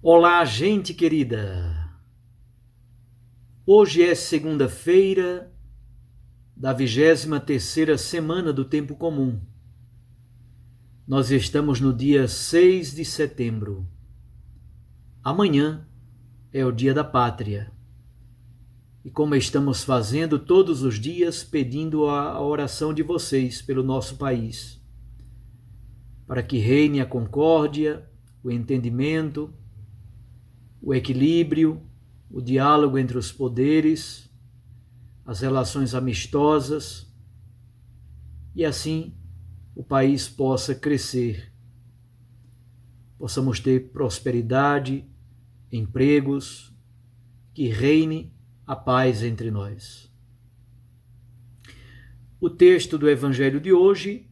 Olá, gente querida! Hoje é segunda-feira da 23ª semana do Tempo Comum. Nós estamos no dia 6 de setembro. Amanhã é o Dia da Pátria. E como estamos fazendo todos os dias, pedindo a oração de vocês pelo nosso país, para que reine a concórdia, o entendimento, o equilíbrio, o diálogo entre os poderes, as relações amistosas, e assim o país possa crescer, possamos ter prosperidade, empregos, que reine a paz entre nós. O texto do Evangelho de hoje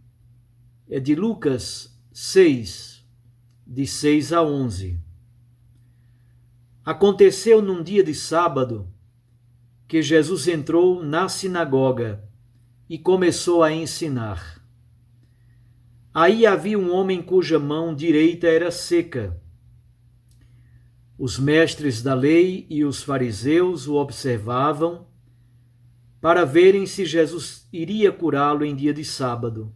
é de Lucas 6, de 6 a 11. Aconteceu num dia de sábado que Jesus entrou na sinagoga e começou a ensinar. Aí havia um homem cuja mão direita era seca. Os mestres da lei e os fariseus o observavam para verem se Jesus iria curá-lo em dia de sábado,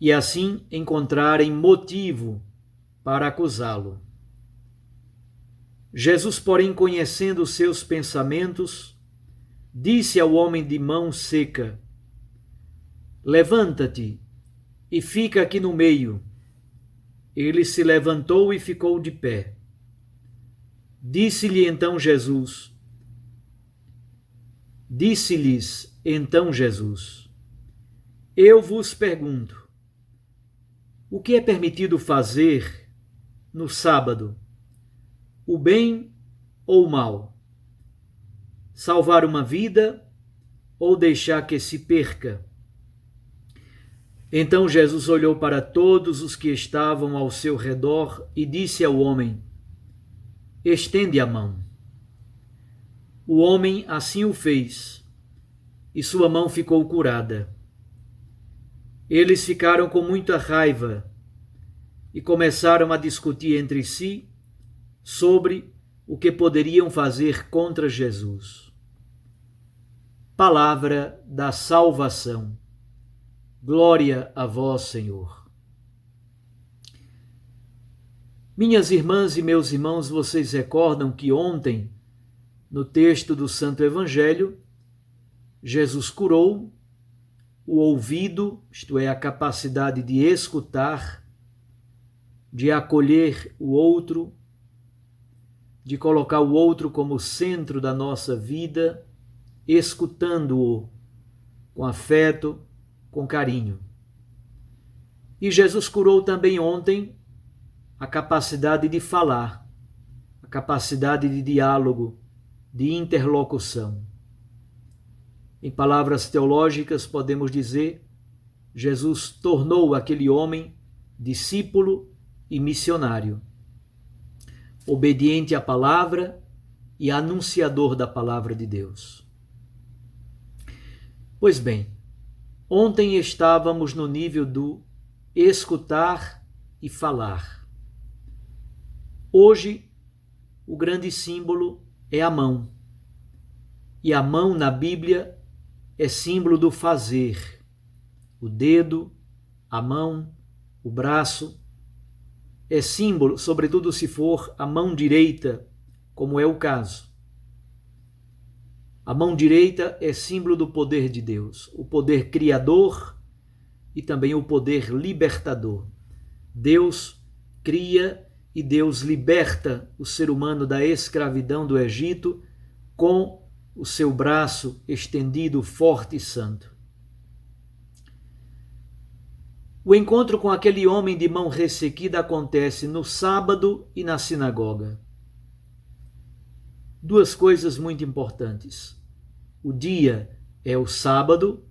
e assim encontrarem motivo para acusá-lo. Jesus, porém, conhecendo os seus pensamentos, disse ao homem de mão seca: Levanta-te e fica aqui no meio. Ele se levantou e ficou de pé. Disse-lhes então Jesus: Eu vos pergunto, o que é permitido fazer no sábado? O bem ou o mal? Salvar uma vida ou deixar que se perca? Então Jesus olhou para todos os que estavam ao seu redor e disse ao homem: Estende a mão. O homem assim o fez, e sua mão ficou curada. Eles ficaram com muita raiva e começaram a discutir entre si sobre o que poderiam fazer contra Jesus. Palavra da salvação. Glória a vós, Senhor. Minhas irmãs e meus irmãos, vocês recordam que ontem, no texto do Santo Evangelho, Jesus curou o ouvido, isto é, a capacidade de escutar, de acolher o outro, de colocar o outro como centro da nossa vida, escutando-o com afeto, com carinho. E Jesus curou também ontem a capacidade de falar, a capacidade de diálogo, de interlocução. Em palavras teológicas, podemos dizer, Jesus tornou aquele homem discípulo e missionário, obediente à palavra e anunciador da palavra de Deus. Pois bem, ontem estávamos no nível do escutar e falar. Hoje, o grande símbolo é a mão. E a mão na Bíblia é símbolo do fazer. O dedo, a mão, o braço, é símbolo, sobretudo se for a mão direita, como é o caso. A mão direita é símbolo do poder de Deus, o poder criador e também o poder libertador. Deus cria e Deus liberta o ser humano da escravidão do Egito com o seu braço estendido, forte e santo. O encontro com aquele homem de mão ressequida acontece no sábado e na sinagoga. Duas coisas muito importantes. O dia é o sábado,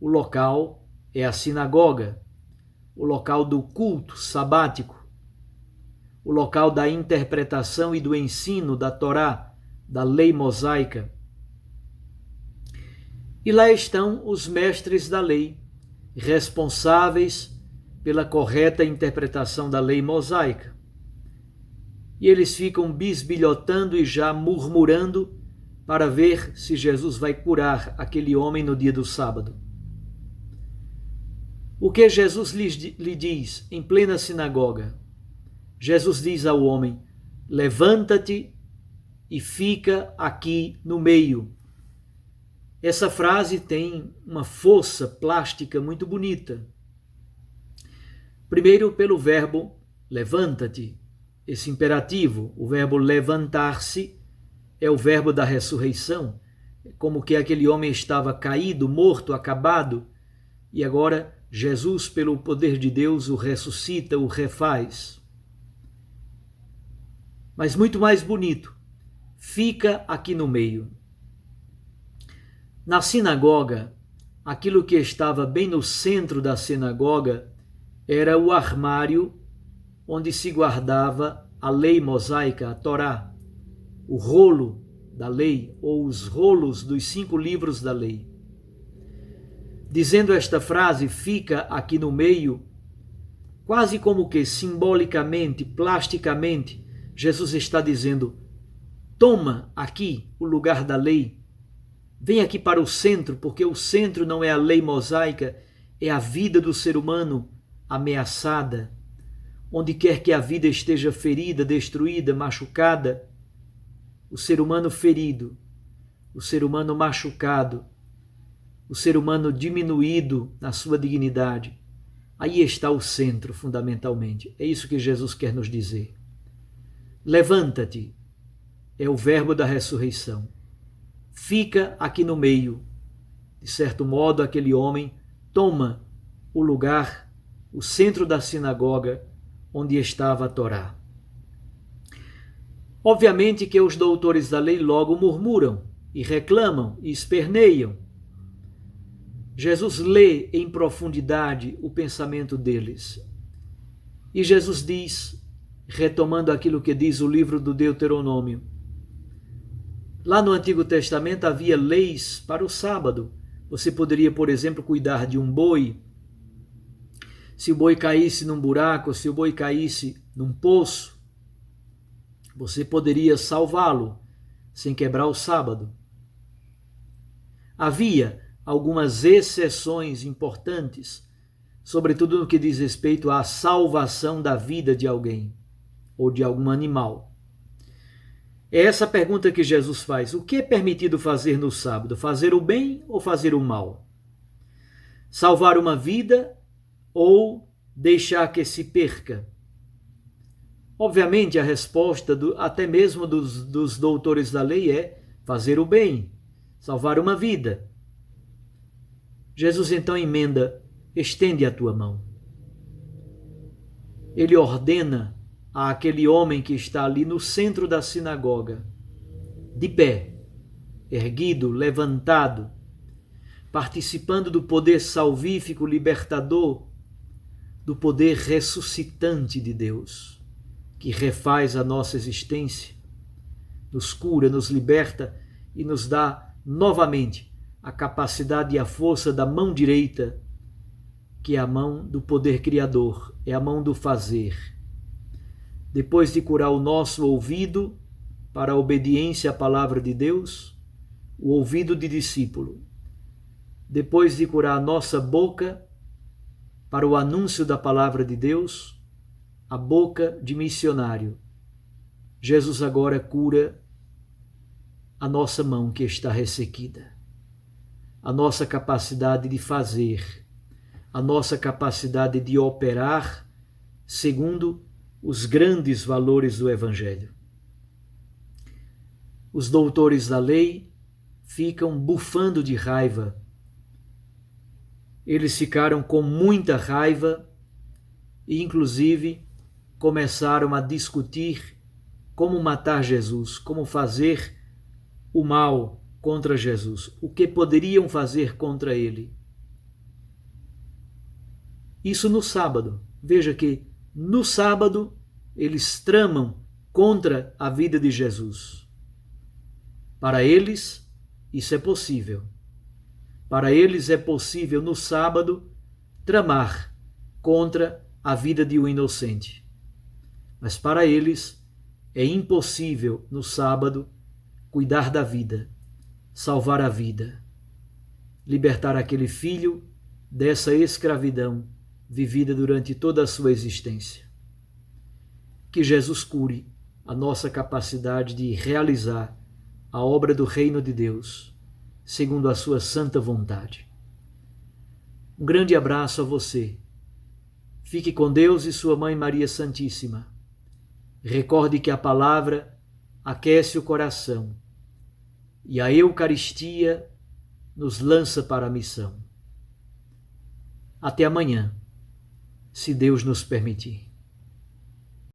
o local é a sinagoga, o local do culto sabático, o local da interpretação e do ensino da Torá, da lei mosaica. E lá estão os mestres da lei, responsáveis pela correta interpretação da lei mosaica. e eles ficam bisbilhotando e já murmurando para ver se Jesus vai curar aquele homem no dia do sábado. O que Jesus lhe diz em plena sinagoga? Jesus diz ao homem: levanta-te e fica aqui no meio. Essa frase tem uma força plástica muito bonita. Primeiro, pelo verbo levanta-te, esse imperativo, o verbo levantar-se é o verbo da ressurreição, como que aquele homem estava caído, morto, acabado, e agora Jesus, pelo poder de Deus, o ressuscita, o refaz. Mas muito mais bonito, fica aqui no meio. Na sinagoga, aquilo que estava bem no centro da sinagoga era o armário onde se guardava a lei mosaica, a Torá, o rolo da lei, ou os rolos dos 5 livros da lei. Dizendo esta frase, fica aqui no meio, quase como que simbolicamente, plasticamente, Jesus está dizendo: toma aqui o lugar da lei, vem aqui para o centro, porque o centro não é a lei mosaica, é a vida do ser humano ameaçada. Onde quer que a vida esteja ferida, destruída, machucada, o ser humano ferido, o ser humano machucado, o ser humano diminuído na sua dignidade, aí está o centro, fundamentalmente. É isso que Jesus quer nos dizer. Levanta-te, é o verbo da ressurreição. Fica aqui no meio. De certo modo, aquele homem toma o lugar, o centro da sinagoga, onde estava a Torá. Obviamente que os doutores da lei logo murmuram e reclamam e esperneiam. Jesus lê em profundidade o pensamento deles. E Jesus diz, retomando aquilo que diz o livro do Deuteronômio, lá no Antigo Testamento havia leis para o sábado. Você poderia, por exemplo, cuidar de um boi. Se o boi caísse num buraco, se o boi caísse num poço, você poderia salvá-lo sem quebrar o sábado. Havia algumas exceções importantes, sobretudo no que diz respeito à salvação da vida de alguém ou de algum animal. É essa pergunta que Jesus faz: o que é permitido fazer no sábado? Fazer o bem ou fazer o mal? Salvar uma vida ou deixar que se perca? Obviamente a resposta até mesmo dos doutores da lei é fazer o bem, salvar uma vida. Jesus então emenda: estende a tua mão. Ele ordena àquele homem que está ali no centro da sinagoga, de pé, erguido, levantado, participando do poder salvífico, libertador, do poder ressuscitante de Deus, que refaz a nossa existência, nos cura, nos liberta e nos dá novamente a capacidade e a força da mão direita, que é a mão do poder criador, é a mão do fazer. Depois de curar o nosso ouvido para a obediência à palavra de Deus, o ouvido de discípulo. Depois de curar a nossa boca para o anúncio da palavra de Deus, a boca de missionário. Jesus agora cura a nossa mão que está ressequida, a nossa capacidade de fazer, a nossa capacidade de operar segundo os grandes valores do Evangelho. Os doutores da lei ficam bufando de raiva. Eles ficaram com muita raiva e, inclusive, começaram a discutir como matar Jesus, como fazer o mal contra Jesus, o que poderiam fazer contra ele. Isso no sábado. Veja que no sábado eles tramam contra a vida de Jesus. Para eles, isso é possível. Para eles é possível no sábado tramar contra a vida de um inocente. Mas para eles É impossível, no sábado, cuidar da vida, salvar a vida, libertar aquele filho dessa escravidão vivida durante toda a sua existência. Que Jesus cure a nossa capacidade de realizar a obra do reino de Deus, segundo a sua santa vontade. Um grande abraço a você. Fique com Deus e sua Mãe Maria Santíssima. Recorde que a palavra aquece o coração e a Eucaristia nos lança para a missão. Até amanhã, se Deus nos permitir.